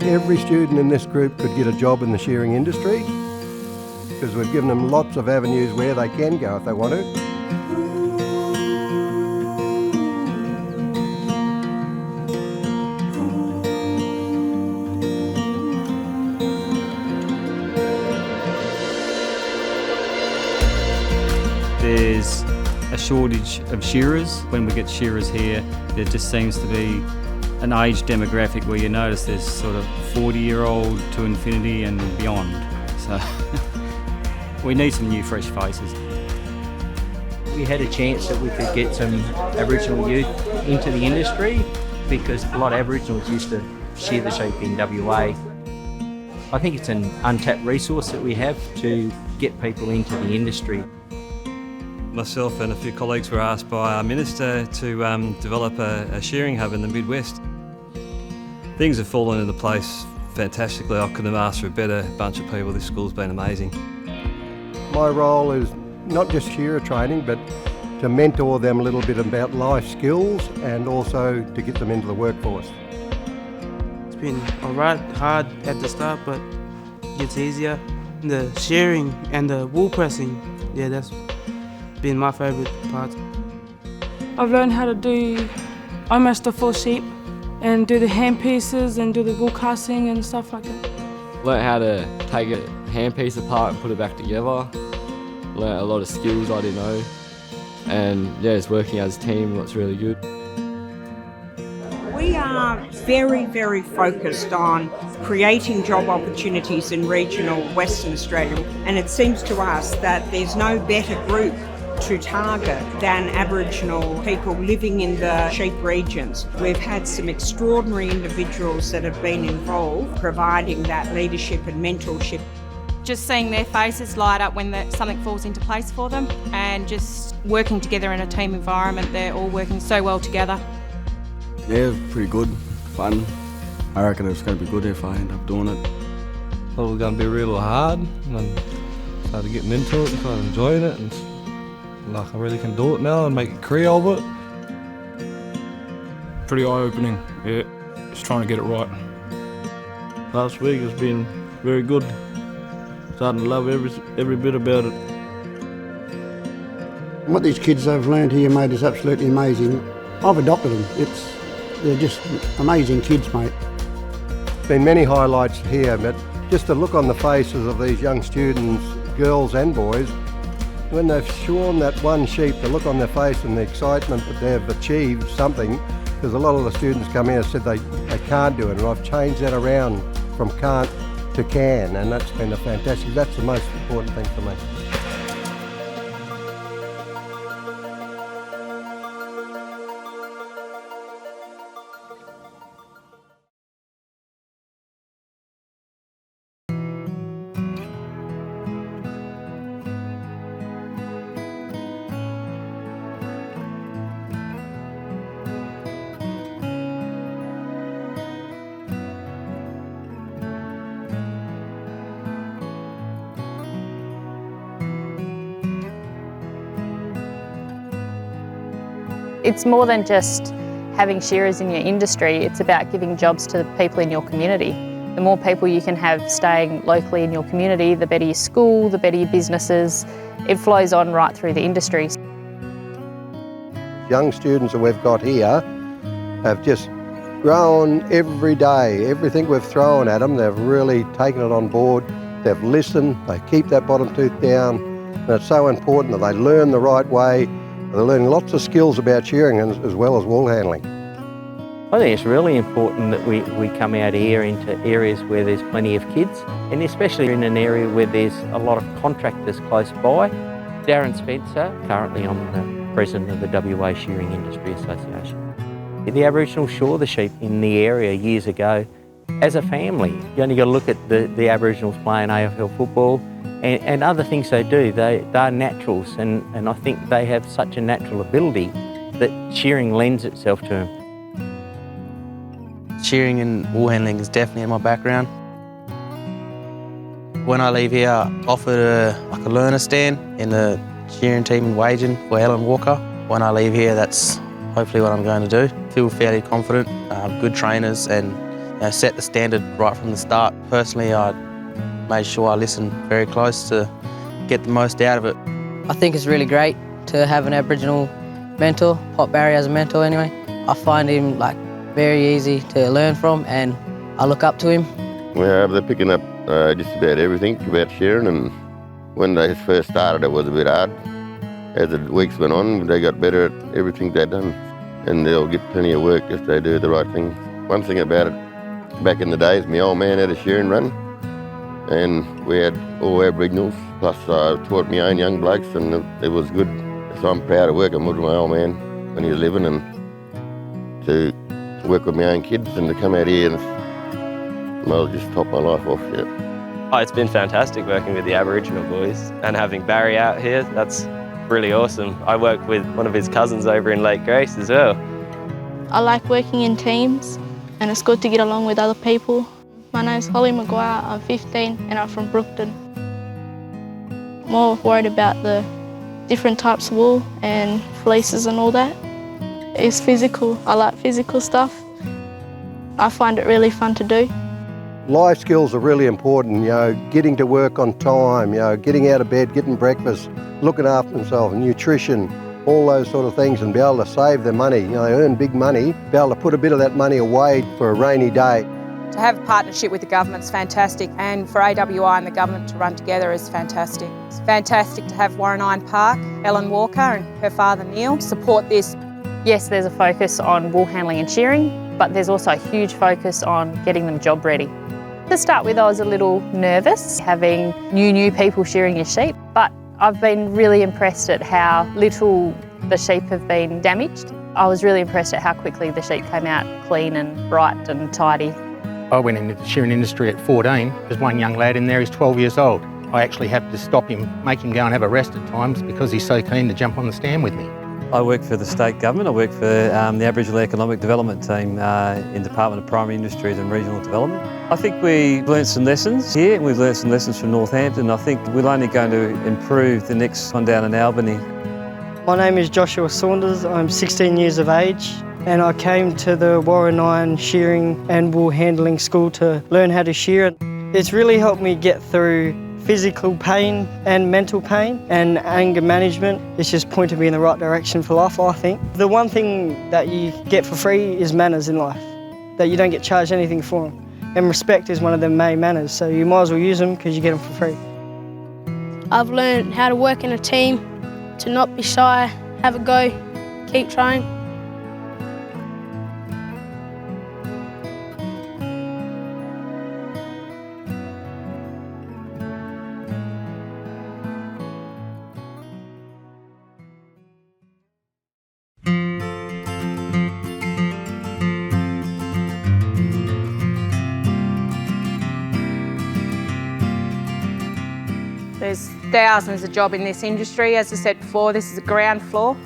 think every student in this group could get a job in the shearing industry because we've given them lots of avenues where they can go if they want to. There's a shortage of shearers. When we get shearers here, there just seems to be an age demographic where you notice there's sort of 40-year-old to infinity and beyond. So we need some new fresh faces. We had a chance that we could get some Aboriginal youth into the industry because a lot of Aboriginals used to shear the sheep in WA. I think it's an untapped resource that we have to get people into the industry. Myself and a few colleagues were asked by our Minister to develop a shearing hub in the Midwest. Things have fallen into place fantastically. I couldn't have asked for a better bunch of people. This school's been amazing. My role is not just shearer training, but to mentor them a little bit about life skills and also to get them into the workforce. It's been alright, hard at the start, but it gets easier. The shearing and the wool pressing, yeah, that's been my favourite part. I've learned how to do almost a full sheep and do the hand pieces and do the wool casting and stuff like that. Learned how to take a hand piece apart and put it back together. Learned a lot of skills I didn't know. And yeah, it's working as a team, looks really good. We are very, very focused on creating job opportunities in regional Western Australia, and it seems to us that there's no better group to target than Aboriginal people living in the sheep regions. We've had some extraordinary individuals that have been involved providing that leadership and mentorship. Just seeing their faces light up when something falls into place for them and just working together in a team environment, they're all working so well together. Yeah, it's pretty good, fun. I reckon it's going to be good if I end up doing it. Thought it was going to be real hard, and then started getting into it and started enjoying it, and like I really can do it now and make a career of it. Pretty eye-opening, yeah, just trying to get it right. Last week has been very good. Starting to love every bit about it. What these kids have learned here, mate, is absolutely amazing. I've adopted them. They're just amazing kids, mate. There's been many highlights here, but just the look on the faces of these young students, girls and boys, when they've shorn that one sheep, the look on their face and the excitement that they've achieved something, because a lot of the students come here and said they can't do it, and I've changed that around from can't to can, and that's been that's the most important thing for me. It's more than just having shearers in your industry, it's about giving jobs to the people in your community. The more people you can have staying locally in your community, the better your school, the better your businesses. It flows on right through the industry. Young students that we've got here have just grown every day. Everything we've thrown at them, they've really taken it on board. They've listened, they keep that bottom tooth down, and it's so important that they learn the right way. They're learning lots of skills about shearing as well as wool handling. I think it's really important that we come out here into areas where there's plenty of kids, and especially in an area where there's a lot of contractors close by. Darren Spencer, currently I'm the president of the WA Shearing Industry Association. The Aboriginals shore the sheep in the area years ago as a family. You only got to look at the Aboriginals playing AFL football and other things they do. They're naturals, and I think they have such a natural ability that shearing lends itself to them. Shearing and wool handling is definitely in my background. When I leave here, I offered a learner stand in the shearing team in Wagen for Helen Walker. When I leave here, that's hopefully what I'm going to do. Feel fairly confident, good trainers, and set the standard right from the start. Personally, I made sure I listened very close to get the most out of it. I think it's really great to have an Aboriginal mentor, Pop Barry as a mentor anyway. I find him very easy to learn from and I look up to him. Well, they're picking up just about everything about shearing, and when they first started it was a bit hard. As the weeks went on, they got better at everything they'd done, and they'll get plenty of work if they do the right thing. One thing about it, back in the days, my old man had a shearing run, and we had all Aboriginals, plus I taught my own young blokes, and it was good. So I'm proud of working with my old man when he was living, and to work with my own kids and to come out here and well, just top my life off, yeah. Oh, it's been fantastic working with the Aboriginal boys and having Barry out here. That's really awesome. I work with one of his cousins over in Lake Grace as well. I like working in teams and it's good to get along with other people. My name's Holly Maguire, I'm 15 and I'm from Brookton. More worried about the different types of wool and fleeces and all that. It's physical. I like physical stuff. I find it really fun to do. Life skills are really important, getting to work on time, getting out of bed, getting breakfast, looking after themselves, nutrition, all those sort of things, and be able to save their money, earn big money, be able to put a bit of that money away for a rainy day. To have a partnership with the government's fantastic, and for AWI and the government to run together is fantastic. It's fantastic to have Warren Iron Park, Ellen Walker and her father Neil support this. Yes, there's a focus on wool handling and shearing, but there's also a huge focus on getting them job ready. To start with, I was a little nervous having new people shearing your sheep, but I've been really impressed at how little the sheep have been damaged. I was really impressed at how quickly the sheep came out clean and bright and tidy. I went into the shearing industry at 14. There's one young lad in there, he's 12 years old. I actually have to stop him, make him go and have a rest at times because he's so keen to jump on the stand with me. I work for the state government. I work for the Aboriginal Economic Development Team in Department of Primary Industries and Regional Development. I think we learnt some lessons here, and we've learnt some lessons from Northampton. I think we're only going to improve the next one down in Albany. My name is Joshua Saunders. I'm 16 years of age, and I came to the Warren Iron Shearing and Wool Handling School to learn how to shear. It's really helped me get through physical pain and mental pain and anger management. It's just pointed me in the right direction for life, I think. The one thing that you get for free is manners in life, that you don't get charged anything for them. And respect is one of the main manners, so you might as well use them because you get them for free. I've learned how to work in a team, to not be shy, have a go, keep trying. There's thousands of jobs in this industry. As I said before, this is a ground floor.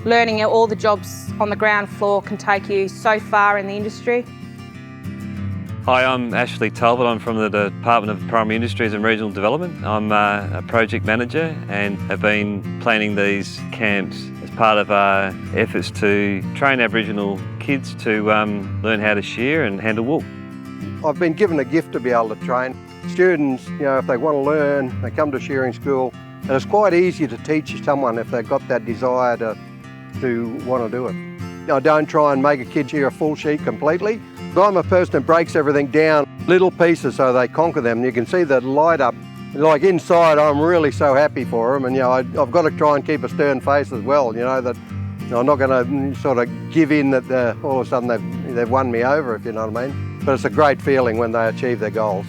Learning all the jobs on the ground floor can take you so far in the industry. Hi, I'm Ashley Talbot. I'm from the Department of Primary Industries and Regional Development. I'm a project manager and have been planning these camps as part of our efforts to train Aboriginal kids to learn how to shear and handle wool. I've been given a gift to be able to train students, if they want to learn, they come to shearing school, and it's quite easy to teach someone if they've got that desire to want to do it. I don't try and make a kid shear a full sheet completely. But I'm a person that breaks everything down little pieces so they conquer them. You can see the light up. Like inside, I'm really so happy for them, and I've got to try and keep a stern face as well. That I'm not going to sort of give in that all of a sudden they've won me over, if you know what I mean. But it's a great feeling when they achieve their goals.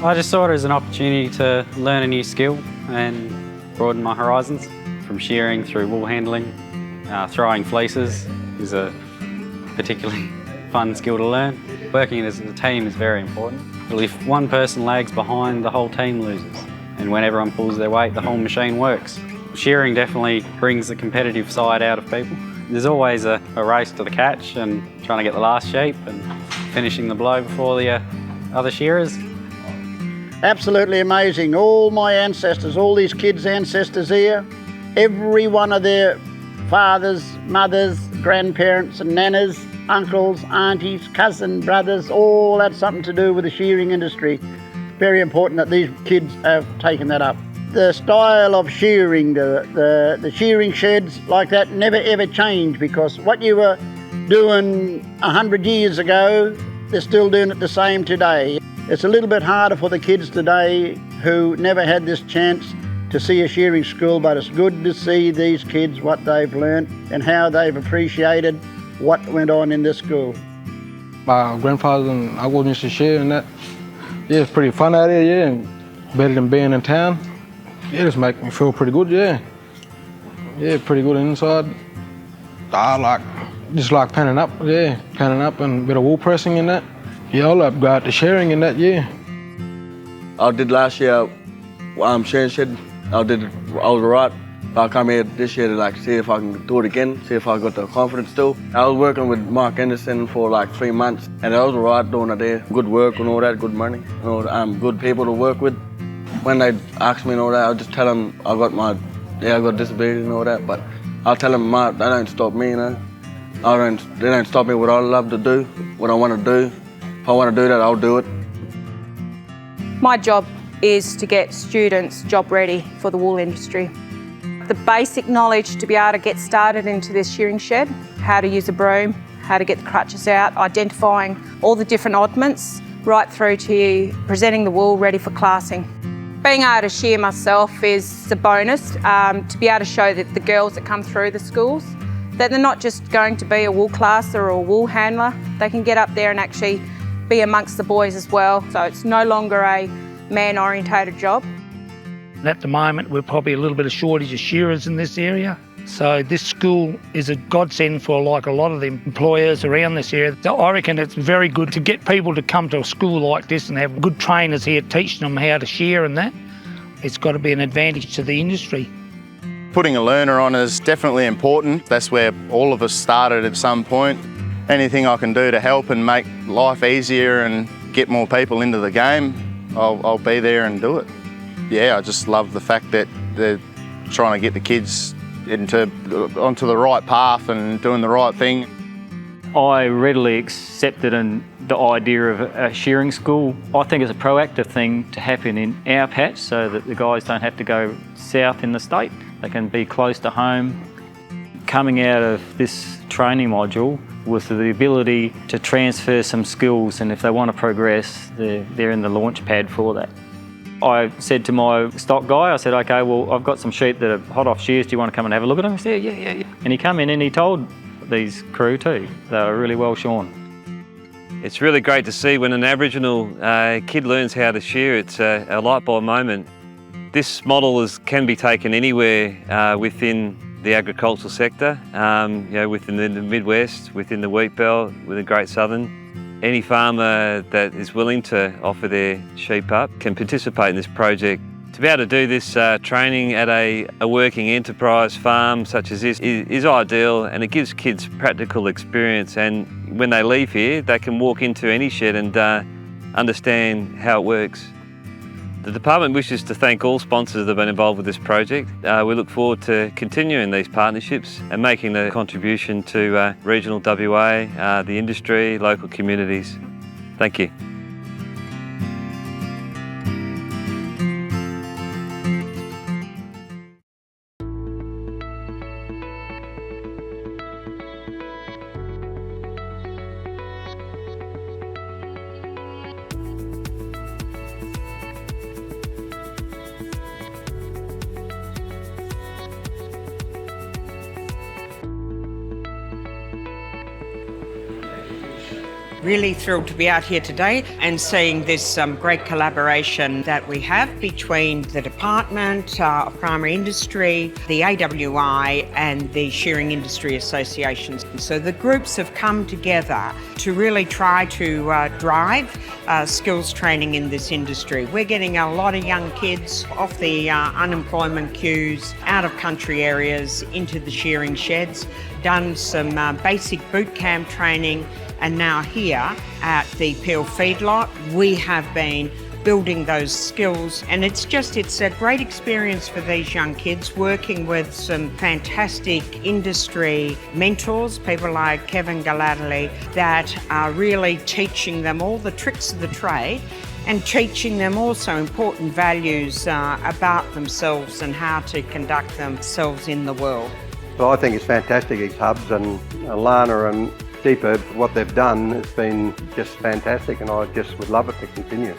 I just saw it as an opportunity to learn a new skill and broaden my horizons. From shearing through wool handling, throwing fleeces is a particularly fun skill to learn. Working as a team is very important. Well, if one person lags behind, the whole team loses. And when everyone pulls their weight, the whole machine works. Shearing definitely brings the competitive side out of people. There's always a race to the catch and trying to get the last sheep and finishing the blow before the other shearers. Absolutely amazing. All my ancestors, all these kids' ancestors here, every one of their fathers, mothers, grandparents and nanas uncles, aunties, cousins, brothers, all had something to do with the shearing industry. Very important that these kids have taken that up. The style of shearing, the shearing sheds like that never ever changed, because what you were doing 100 years ago, they're still doing it the same today. It's a little bit harder for the kids today who never had this chance to see a shearing school, but it's good to see these kids, what they've learnt and how they've appreciated what went on in this school. My grandfather and uncle used to shear and that. Yeah, it's pretty fun out here, yeah, and better than being in town. Yeah, just make me feel pretty good, yeah. Yeah, pretty good inside. I just like panning up, yeah, panning up and a bit of wool pressing and that. Yeah, I like go out to shearing and that, yeah. I did last year, shearing shed. I was right. I come here this year to see if I can do it again, see if I got the confidence still. I was working with Mark Anderson for 3 months, and I was alright doing it there. Good work and all that, good money, good people to work with. When they ask me and all that, I'll just tell them I got disability and all that, but I'll tell them that don't stop me, you know. They don't stop me what I love to do, what I want to do. If I want to do that, I'll do it. My job is to get students job ready for the wool industry. The basic knowledge to be able to get started into this shearing shed, how to use a broom, how to get the crutches out, identifying all the different oddments, right through to presenting the wool ready for classing. Being able to shear myself is a bonus, to be able to show that the girls that come through the schools, that they're not just going to be a wool classer or a wool handler, they can get up there and actually be amongst the boys as well. So it's no longer a man-orientated job. At the moment, we're probably a little bit of shortage of shearers in this area. So this school is a godsend for a lot of the employers around this area. So I reckon it's very good to get people to come to a school like this and have good trainers here teaching them how to shear and that. It's got to be an advantage to the industry. Putting a learner on is definitely important. That's where all of us started at some point. Anything I can do to help and make life easier and get more people into the game, I'll be there and do it. Yeah, I just love the fact that they're trying to get the kids onto the right path and doing the right thing. I readily accepted the idea of a shearing school. I think it's a proactive thing to happen in our patch so that the guys don't have to go south in the state. They can be close to home. Coming out of this training module with the ability to transfer some skills, and if they want to progress, they're in the launch pad for that. I said to my stock guy, I said, okay, well, I've got some sheep that are hot off shears. Do you want to come and have a look at them? He said, yeah. And he came in and he told these crew too. They were really well shorn. It's really great to see when an Aboriginal kid learns how to shear. It's a light bulb moment. This model can be taken anywhere within the agricultural sector, within the Midwest, within the wheat belt, within the Great Southern. Any farmer that is willing to offer their sheep up can participate in this project. To be able to do this training at a working enterprise farm such as this is ideal, and it gives kids practical experience, and when they leave here they can walk into any shed and understand how it works. The department wishes to thank all sponsors that have been involved with this project. We look forward to continuing these partnerships and making a contribution to regional WA, the industry, local communities. Thank you. Really thrilled to be out here today and seeing this great collaboration that we have between the Department of Primary Industry, the AWI and the Shearing Industry Associations. So the groups have come together to really try to drive skills training in this industry. We're getting a lot of young kids off the unemployment queues, out of country areas, into the shearing sheds, done some basic boot camp training. And now here at the Peel feedlot, we have been building those skills. And it's a great experience for these young kids, working with some fantastic industry mentors, people like Kevin Galadley, that are really teaching them all the tricks of the trade and teaching them also important values about themselves and how to conduct themselves in the world. Well, I think it's fantastic, these hubs, and Lana and DPIRD, what they've done has been just fantastic, and I just would love it to continue.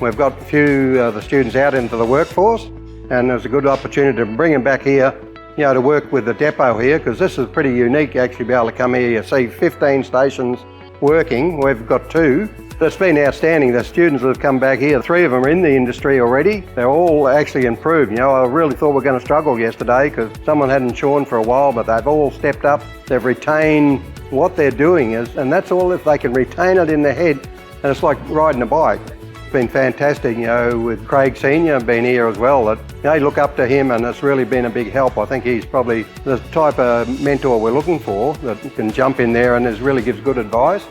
We've got a few of the students out into the workforce, and there's a good opportunity to bring them back here, to work with the depot here, because this is pretty unique, actually, be able to come here. You see 15 stations working. We've got 2. It's been outstanding. The students that have come back here, 3 of them are in the industry already. They're all actually improved. I really thought we were going to struggle yesterday because someone hadn't shorn for a while, but they've all stepped up. They've retained what they're doing, and that's all if they can retain it in their head, and it's like riding a bike. It's been fantastic, with Craig Senior being here as well. That you look up to him, and it's really been a big help. I think he's probably the type of mentor we're looking for that can jump in there and really gives good advice.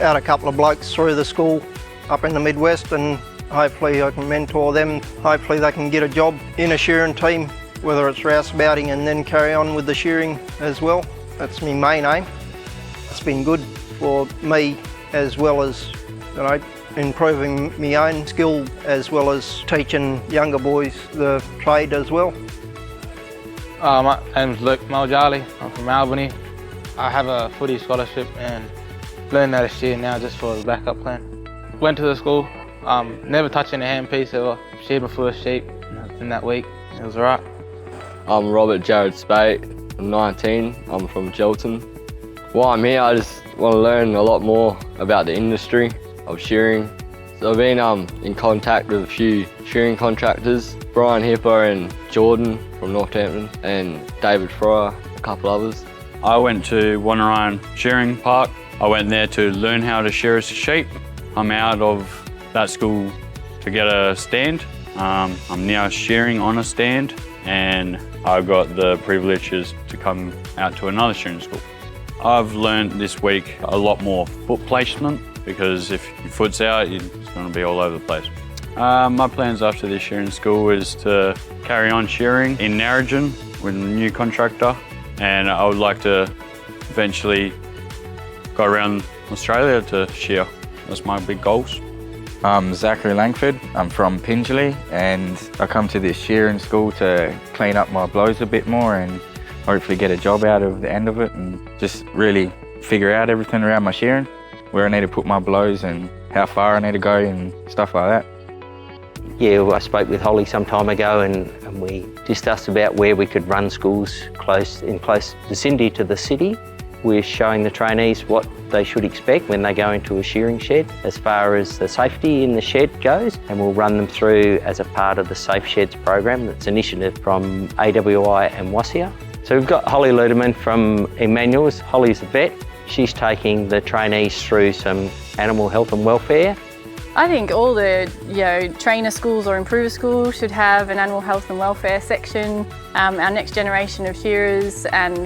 Out a couple of blokes through the school up in the Midwest, and hopefully I can mentor them. Hopefully they can get a job in a shearing team, whether it's rouseabouting and then carry on with the shearing as well. That's my main aim. It's been good for me, as well as improving my own skill, as well as teaching younger boys the trade as well. My name's Luke Maljali. I'm from Albany. I have a footy scholarship and learned how to shear now just for the backup plan. Went to the school, never touched any handpiece ever. Sheared my first sheep in that week. It was alright. I'm Robert Jared Spate. I'm 19. I'm from Gelton. While I'm here, I just want to learn a lot more about the industry of shearing. So I've been in contact with a few shearing contractors, Brian Hipper and Jordan from Northampton, and David Fryer, a couple others. I went to Wannerine Shearing Park. I went there to learn how to shear a sheep. I'm out of that school to get a stand. I'm now shearing on a stand, and I've got the privileges to come out to another shearing school. I've learned this week a lot more foot placement, because if your foot's out, it's going to be all over the place. My plans after this shearing school is to carry on shearing in Narrogin with a new contractor, and I would like to eventually go around Australia to shear. That's my big goals. I'm Zachary Langford. I'm from Pingelly, and I come to this shearing school to clean up my blows a bit more and hopefully get a job out of the end of it, and just really figure out everything around my shearing, where I need to put my blows and how far I need to go and stuff like that. Yeah, I spoke with Holly some time ago, and we discussed about where we could run schools in close vicinity to the city. We're showing the trainees what they should expect when they go into a shearing shed as far as the safety in the shed goes, and we'll run them through as a part of the Safe Sheds program. That's an initiative from AWI and WASIA. So we've got Holly Luderman from Emmanuel's. Holly's a vet. She's taking the trainees through some animal health and welfare. I think all the trainer schools or improver schools should have an animal health and welfare section. Our next generation of shearers and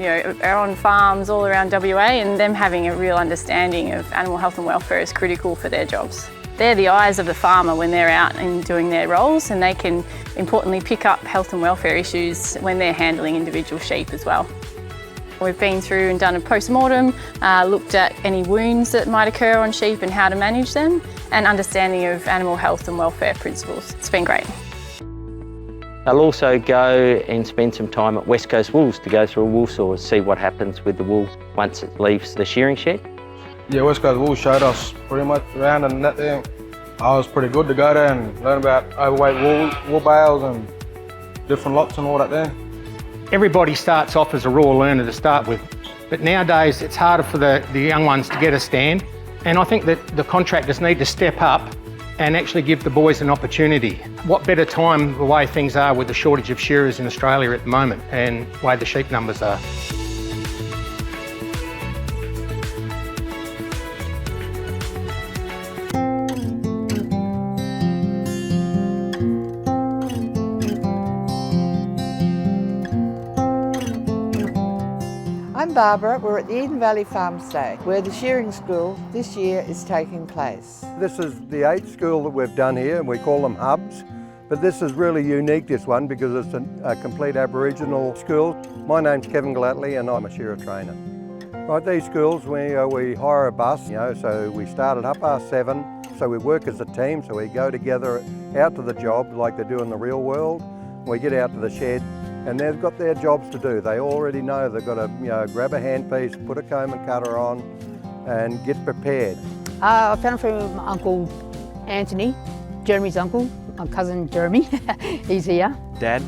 are on farms all around WA, and them having a real understanding of animal health and welfare is critical for their jobs. They're the eyes of the farmer when they're out and doing their roles, and they can importantly pick up health and welfare issues when they're handling individual sheep as well. We've been through and done a post-mortem, looked at any wounds that might occur on sheep and how to manage them, and understanding of animal health and welfare principles. It's been great. They'll also go and spend some time at West Coast Wools to go through a wool saw and see what happens with the wool once it leaves the shearing shed. Yeah, West Coast Wools showed us pretty much around and that there. I was pretty good to go there and learn about overweight wool bales and different lots and all that there. Everybody starts off as a raw learner to start with, but nowadays it's harder for the young ones to get a stand, and I think that the contractors need to step up and actually give the boys an opportunity. What better time, the way things are with the shortage of shearers in Australia at the moment and the way the sheep numbers are. I'm Barbara. We're at the Eden Valley Farmstay, where the shearing school this year is taking place. This is the 8th school that we've done here, and we call them hubs. But this is really unique, this one, because it's a complete Aboriginal school. My name's Kevin Glatley and I'm a shearer trainer. Right, these schools, we hire a bus, so we start at 7:30, so we work as a team, so we go together out to the job like they do in the real world. We get out to the shed and they've got their jobs to do. They already know they've got to grab a handpiece, put a comb and cutter on and get prepared. I found it from Uncle Anthony, Jeremy's uncle. My cousin Jeremy, he's here. Dad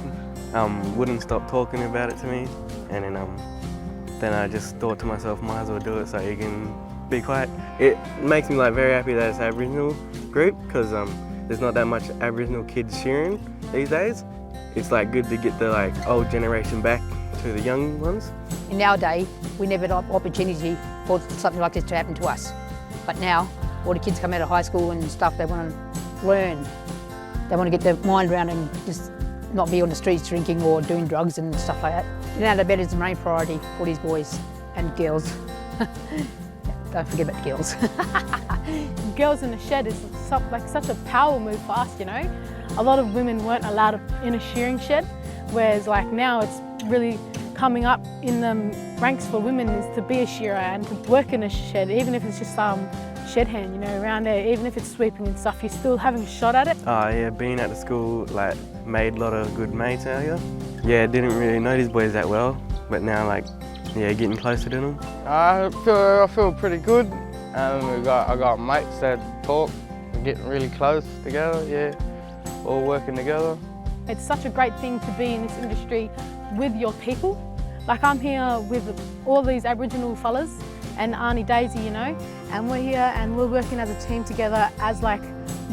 wouldn't stop talking about it to me, and then I just thought to myself, might as well do it so you can be quiet. It makes me very happy that it's an Aboriginal group, because there's not that much Aboriginal kids shearing these days. It's good to get the old generation back to the young ones. In our day, we never had opportunity for something like this to happen to us. But now, all the kids come out of high school and stuff, they want to learn. They want to get their mind around and just not be on the streets drinking or doing drugs and stuff like that. Getting out of bed is the main priority for these boys and girls. Don't forget about the girls. Girls in the shed is such a power move for us, A lot of women weren't allowed in a shearing shed, whereas now it's really coming up in the ranks for women is to be a shearer and to work in a shed, even if it's just shed hand, around there, even if it's sweeping and stuff, you're still having a shot at it. Oh yeah, being at the school made a lot of good mates out here. Yeah, didn't really know these boys that well, but now getting closer to them. I feel pretty good. I got mates that talk, we're getting really close together, yeah, all working together. It's such a great thing to be in this industry with your people. I'm here with all these Aboriginal fellas and Auntie Daisy, and we're here and we're working as a team together as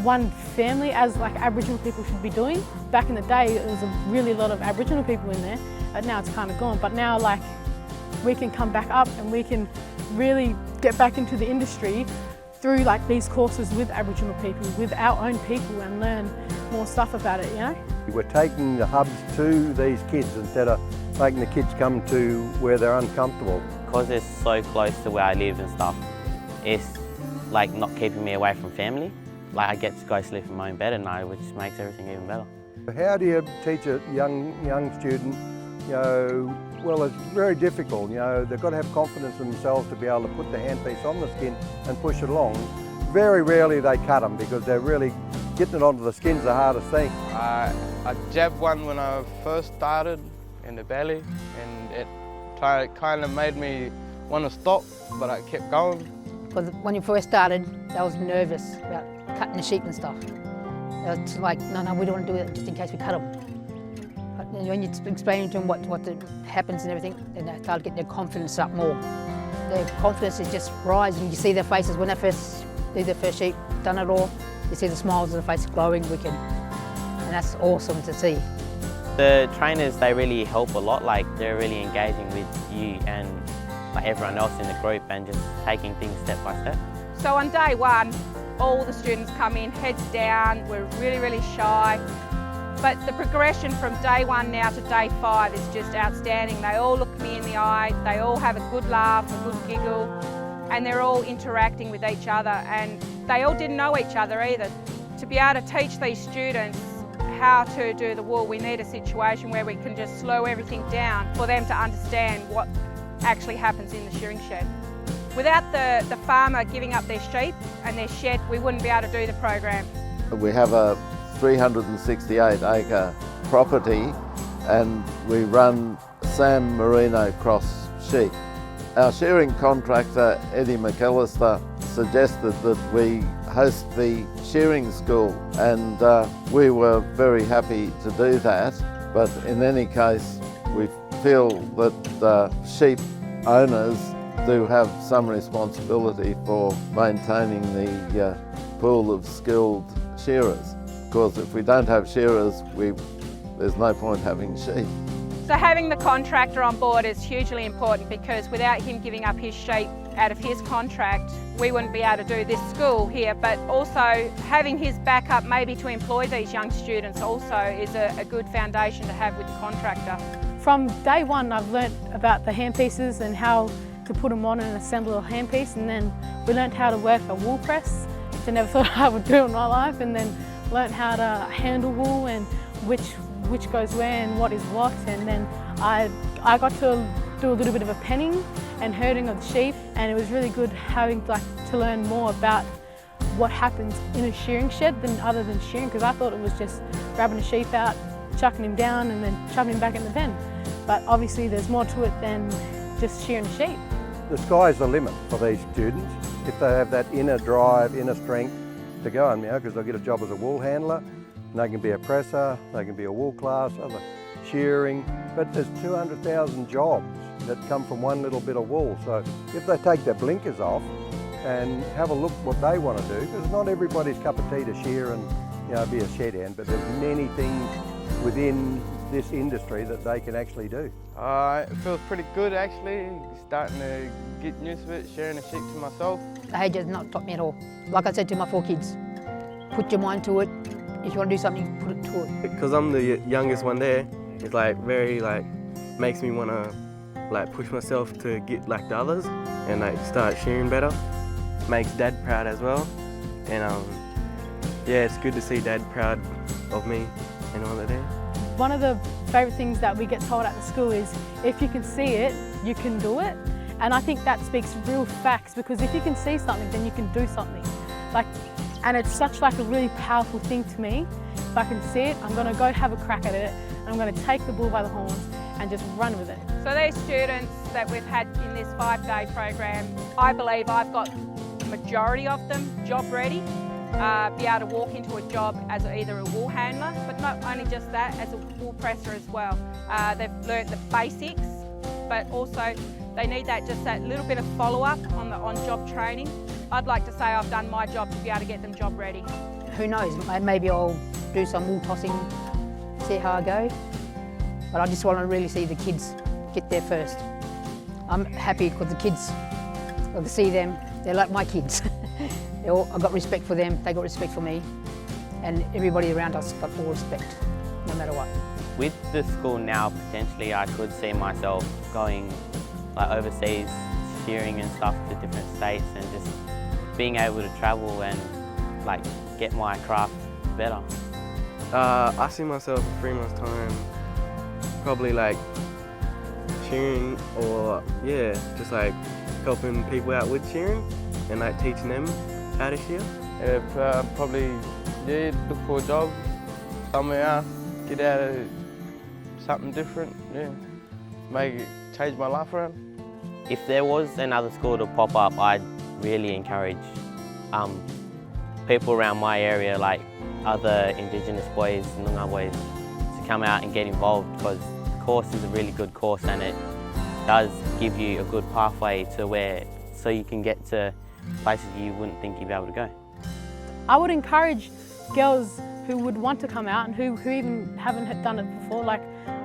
one family, as Aboriginal people should be doing. Back in the day, there was a really lot of Aboriginal people in there, but now it's kind of gone. But now we can come back up and we can really get back into the industry through these courses with Aboriginal people, with our own people, and learn more stuff about it, We're taking the hubs to these kids instead of making the kids come to where they're uncomfortable. Because it's so close to where I live and stuff, it's not keeping me away from family. I get to go sleep in my own bed at night, which makes everything even better. How do you teach a young student? Well, it's very difficult. They've got to have confidence in themselves to be able to put the handpiece on the skin and push it along. Very rarely they cut them because they're really getting it onto the skin's the hardest thing. I jabbed one when I first started in the belly, and it kind of made me want to stop, but I kept going. Because when you first started, I was nervous about cutting the sheep and stuff. It was no, we don't want to do it just in case we cut them. But when you explain to them what happens and everything, then they start getting their confidence up more. Their confidence is just rising. You see their faces when they first do their first sheep, done it all. You see the smiles on the face glowing, wicked, and that's awesome to see. The trainers, they really help a lot. They're really engaging with you and everyone else in the group and just taking things step by step. So on day one, all the students come in, heads down, we're really, really shy. But the progression from day one now to day 5 is just outstanding. They all look me in the eye, they all have a good laugh, a good giggle, and they're all interacting with each other. And they all didn't know each other either. To be able to teach these students how to do the wool, we need a situation where we can just slow everything down for them to understand what actually happens in the shearing shed. Without the farmer giving up their sheep and their shed, we wouldn't be able to do the program. We have a 368-acre property and we run San Marino cross sheep. Our shearing contractor, Eddie McAllister, suggested that we host the shearing school, and we were very happy to do that. But in any case, we feel that sheep owners do have some responsibility for maintaining the pool of skilled shearers. Because if we don't have shearers, there's no point having sheep. So having the contractor on board is hugely important, because without him giving up his sheep out of his contract, we wouldn't be able to do this school here. But also having his backup maybe to employ these young students also is a good foundation to have with the contractor. From day one, I've learnt about the handpieces and how to put them on and assemble a handpiece, and then we learnt how to work a wool press, which I never thought I would do in my life, and then learnt how to handle wool and which goes where and what is what, and then I got to do a little bit of a penning and herding of the sheep, and it was really good having to learn more about what happens in a shearing shed other than shearing, because I thought it was just grabbing a sheep out, chucking him down and then shoving him back in the pen. But obviously there's more to it than just shearing a sheep. The sky's the limit for these students if they have that inner drive, inner strength to go on, because they'll get a job as a wool handler, and they can be a presser, they can be a wool classer, shearing, but there's 200,000 jobs that come from one little bit of wool. So if they take their blinkers off and have a look what they want to do, because not everybody's cup of tea to shear and be a shed hand, but there's many things within this industry that they can actually do. It feels pretty good actually, starting to get used to it, sharing the sheep to myself. The age has not stopped me at all. Like I said to my 4 kids, put your mind to it. If you want to do something, put it to it. Because I'm the youngest one there, it's very makes me want to push myself to get like the others and start shearing better. Makes Dad proud as well, and yeah, it's good to see Dad proud of me and all that there. One of the favourite things that we get told at the school is, if you can see it, you can do it. And I think that speaks real facts, because if you can see something, then you can do something. And it's such a really powerful thing to me. If I can see it, I'm going to go have a crack at it, and I'm going to take the bull by the horns and just run with it. So these students that we've had in this 5-day program, I believe I've got the majority of them job ready. Be able to walk into a job as either a wool handler, but not only just that, as a wool presser as well. They've learnt the basics, but also they need that little bit of follow-up on the on-job training. I'd like to say I've done my job to be able to get them job ready. Who knows, maybe I'll do some wool tossing, see how I go. But I just want to really see the kids get there first. I'm happy because the kids, I can see them, they're like my kids. I've got respect for them, they got respect for me, and everybody around us got all respect, no matter what. With the school now, potentially I could see myself going overseas, shearing and stuff to different states, and just being able to travel and get my craft better. I see myself in 3 months' time, probably shearing, or just helping people out with shearing and teaching them how to shear. Probably look for a job somewhere else, get out of something different, change my life around. If there was another school to pop up, I'd really encourage people around my area, like other Indigenous boys, Mhunga boys, to come out and get involved, because the course is a really good course and it does give you a good pathway to so you can get to places you wouldn't think you'd be able to go. I would encourage girls who would want to come out and who even haven't done it before.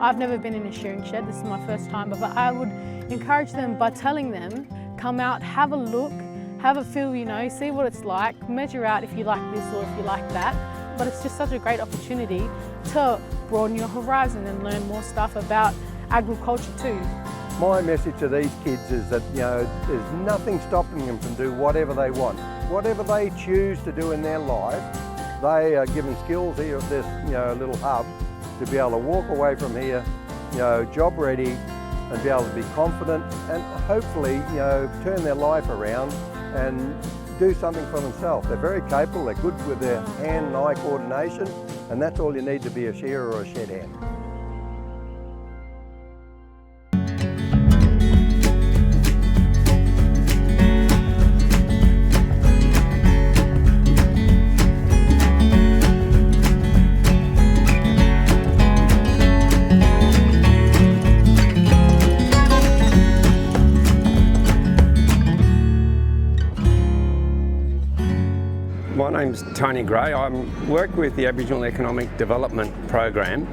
I've never been in a shearing shed, this is my first time, but I would encourage them by telling them, come out, have a look, have a feel, see what it's like, measure out if you like this or if you like that. But it's just such a great opportunity to broaden your horizon and learn more stuff about agriculture too. My message to these kids is that there's nothing stopping them from doing whatever they want. Whatever they choose to do in their life, they are given skills here at this little hub to be able to walk away from here job ready and be able to be confident and hopefully turn their life around and do something for themselves. They're very capable, they're good with their hand-eye coordination, and that's all you need to be a shearer or a shed hand. My name's Tony Gray. I work with the Aboriginal Economic Development Program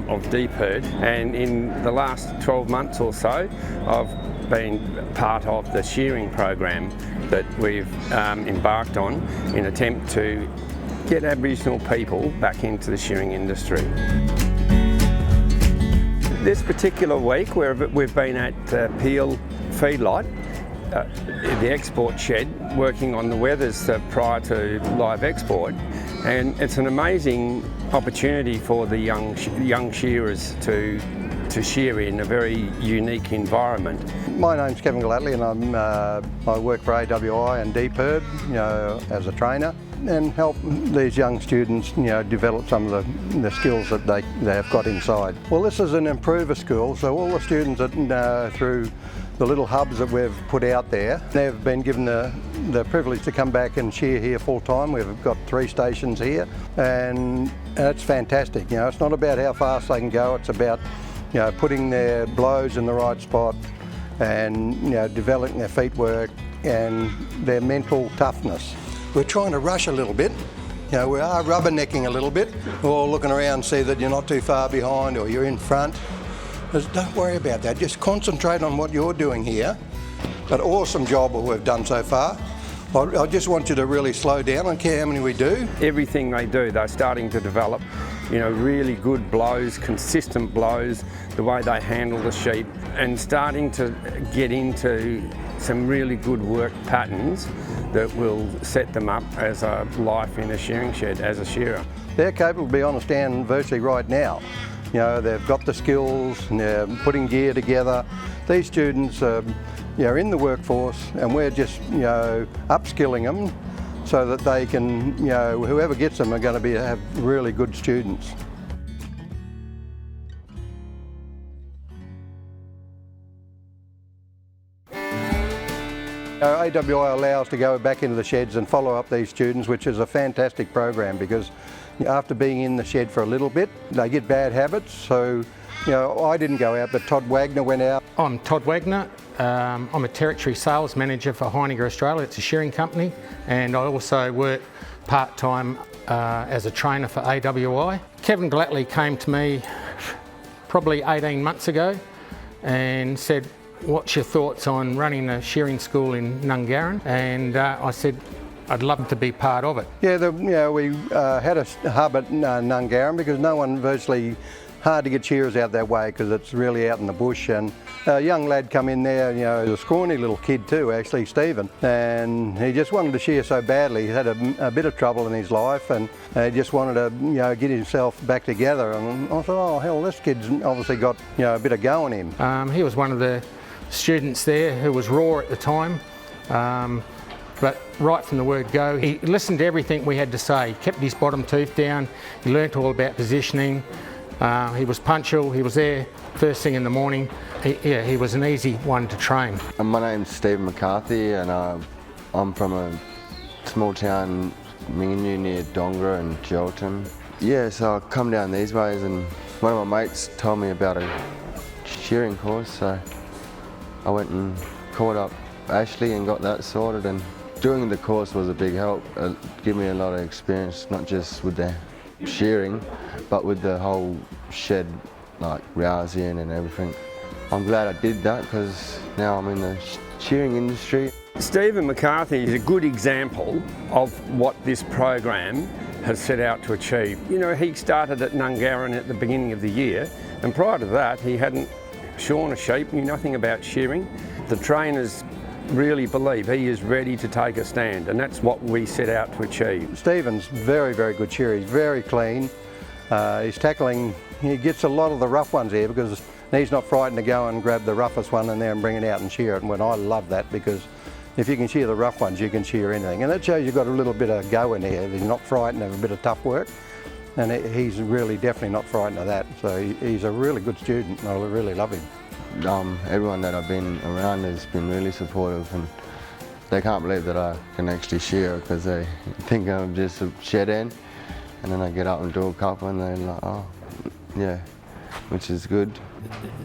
of DPIRD, and in the last 12 months or so I've been part of the shearing program that we've embarked on in an attempt to get Aboriginal people back into the shearing industry. This particular week we've been at Peel Feedlot, the export shed, working on the weathers prior to live export, and it's an amazing opportunity for the young shearers to shear in a very unique environment. My name's Kevin Gladley, and I work for AWI and DPIRD, as a trainer, and help these young students, develop some of the skills that they have got inside. Well, this is an improver school, so all the students that through the little hubs that we've put out there, they've been given the privilege to come back and shear here full time. We've got 3 stations here, and it's fantastic. It's not about how fast they can go, it's about putting their blows in the right spot and developing their feet work and their mental toughness. We're trying to rush a little bit. We are rubbernecking a little bit, or looking around, see that you're not too far behind or you're in front. Just don't worry about that, just concentrate on what you're doing here. But awesome job what we've done so far. I just want you to really slow down. I don't care how many we do. Everything they do, they're starting to develop, really good blows, consistent blows, the way they handle the sheep, and starting to get into some really good work patterns that will set them up as a life in a shearing shed as a shearer. They're capable to be on a stand virtually right now. They've got the skills, and they're putting gear together. These students are in the workforce, and we're just upskilling them so that they can, whoever gets them are going to have really good students. AWI allow us to go back into the sheds and follow up these students, which is a fantastic program, because after being in the shed for a little bit, they get bad habits. So, I didn't go out, but Todd Wagner went out. I'm Todd Wagner. I'm a Territory Sales Manager for Mhunga Australia. It's a shearing company, and I also work part-time as a trainer for AWI. Kevin Gladley came to me probably 18 months ago and said, "What's your thoughts on running a shearing school in Nungaran?" And I said, I'd love to be part of it. Yeah, we had a hub at Nungaran because no one virtually, hard to get shearers out that way because it's really out in the bush. And a young lad come in there, a scrawny little kid too, actually, Stephen, and he just wanted to shear so badly. He had a bit of trouble in his life, and he just wanted to get himself back together. And I thought, oh hell, this kid's obviously got a bit of go in him. He was one of the students there who was raw at the time. But right from the word go, he listened to everything we had to say, kept his bottom tooth down, he learnt all about positioning, he was punctual, he was there first thing in the morning. He was an easy one to train. My name's Stephen McCarthy, and I'm from a small town, Mhunga, near Dongra and Jolton. Yeah, so I come down these ways, and one of my mates told me about a shearing course, so I went and caught up Ashley and got that sorted, and doing the course was a big help. It gave me a lot of experience, not just with the shearing, but with the whole shed, like WASIA and everything. I'm glad I did that because now I'm in the shearing industry. Stephen McCarthy is a good example of what this program has set out to achieve. He started at Nungaran at the beginning of the year, and prior to that he hadn't shorn a sheep, knew nothing about shearing. The trainers really believe he is ready to take a stand, and that's what we set out to achieve. Stephen's very, very good shearer. He's very clean. He's tackling, he gets a lot of the rough ones here because he's not frightened to go and grab the roughest one in there and bring it out and shear it. And I love that, because if you can shear the rough ones, you can shear anything. And that shows you've got a little bit of go in here. He's not frightened of a bit of tough work. And he's really definitely not frightened of that. So he's a really good student, and I really love him. Everyone that I've been around has been really supportive, and they can't believe that I can actually shear because they think I'm just a shed end, and then I get up and do a couple and they're like, oh, yeah, which is good.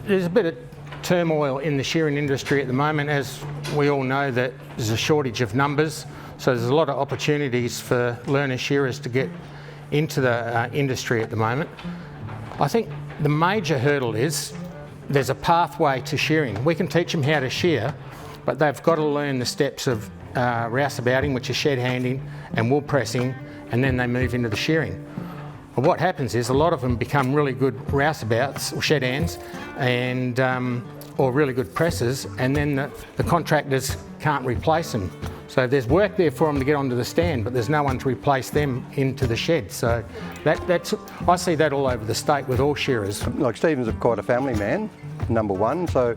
There's a bit of turmoil in the shearing industry at the moment, as we all know that there's a shortage of numbers, so there's a lot of opportunities for learner shearers to get into the industry at the moment. I think the major hurdle is there's a pathway to shearing. We can teach them how to shear, but they've got to learn the steps of rouseabouting, which is shed handing, and wool pressing, and then they move into the shearing. But what happens is a lot of them become really good rouseabouts or shed hands and or really good presses, and then the contractors can't replace them. So there's work there for them to get onto the stand, but there's no one to replace them into the shed. So I see that all over the state with all shearers. Like Stephen's quite a family man, number one, so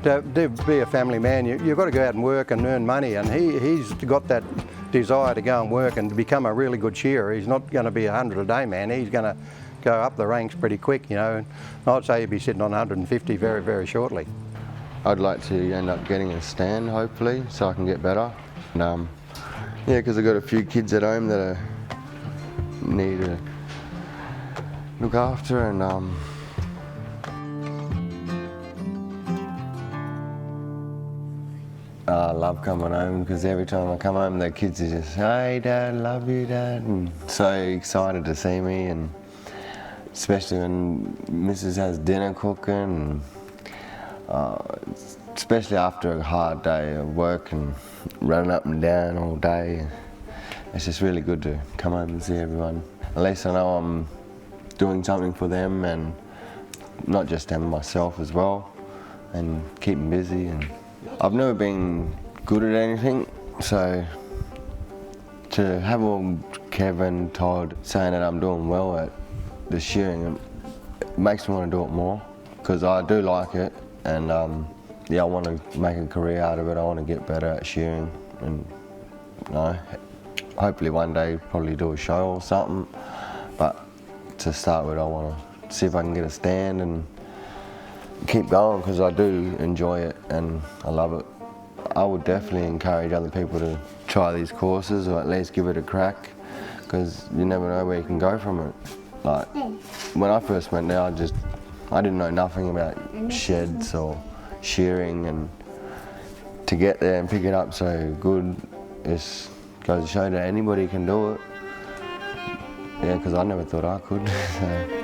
to be a family man, you've got to go out and work and earn money, and he's got that desire to go and work and to become a really good shearer. He's not going to be a 100 a day man, he's going to go up the ranks pretty quick, you know. I'd say he'd be sitting on 150 very, very shortly. I'd like to end up getting a stand, hopefully, so I can get better. And, yeah, because I've got a few kids at home that need to look after, and I love coming home because every time I come home, the kids are just, "Hey Dad, love you Dad," and so excited to see me, and especially when Mrs has dinner cooking, and especially after a hard day of work and running up and down all day. It's just really good to come home and see everyone. At least I know I'm doing something for them, and not just them, myself as well, and keep them busy. And I've never been good at anything, so to have all Kevin, Todd saying that I'm doing well at the shearing, it makes me want to do it more, because I do like it, and yeah, I want to make a career out of it. I want to get better at shearing, and you know, hopefully one day probably do a show or something. But to start with, I want to see if I can get a stand and keep going, because I do enjoy it and I love it. I would definitely encourage other people to try these courses, or at least give it a crack, because you never know where you can go from it. Like when I first went there, I didn't know nothing about sheds or shearing, and to get there and pick it up so good, it goes to show that anybody can do it. Yeah, because I never thought I could. So.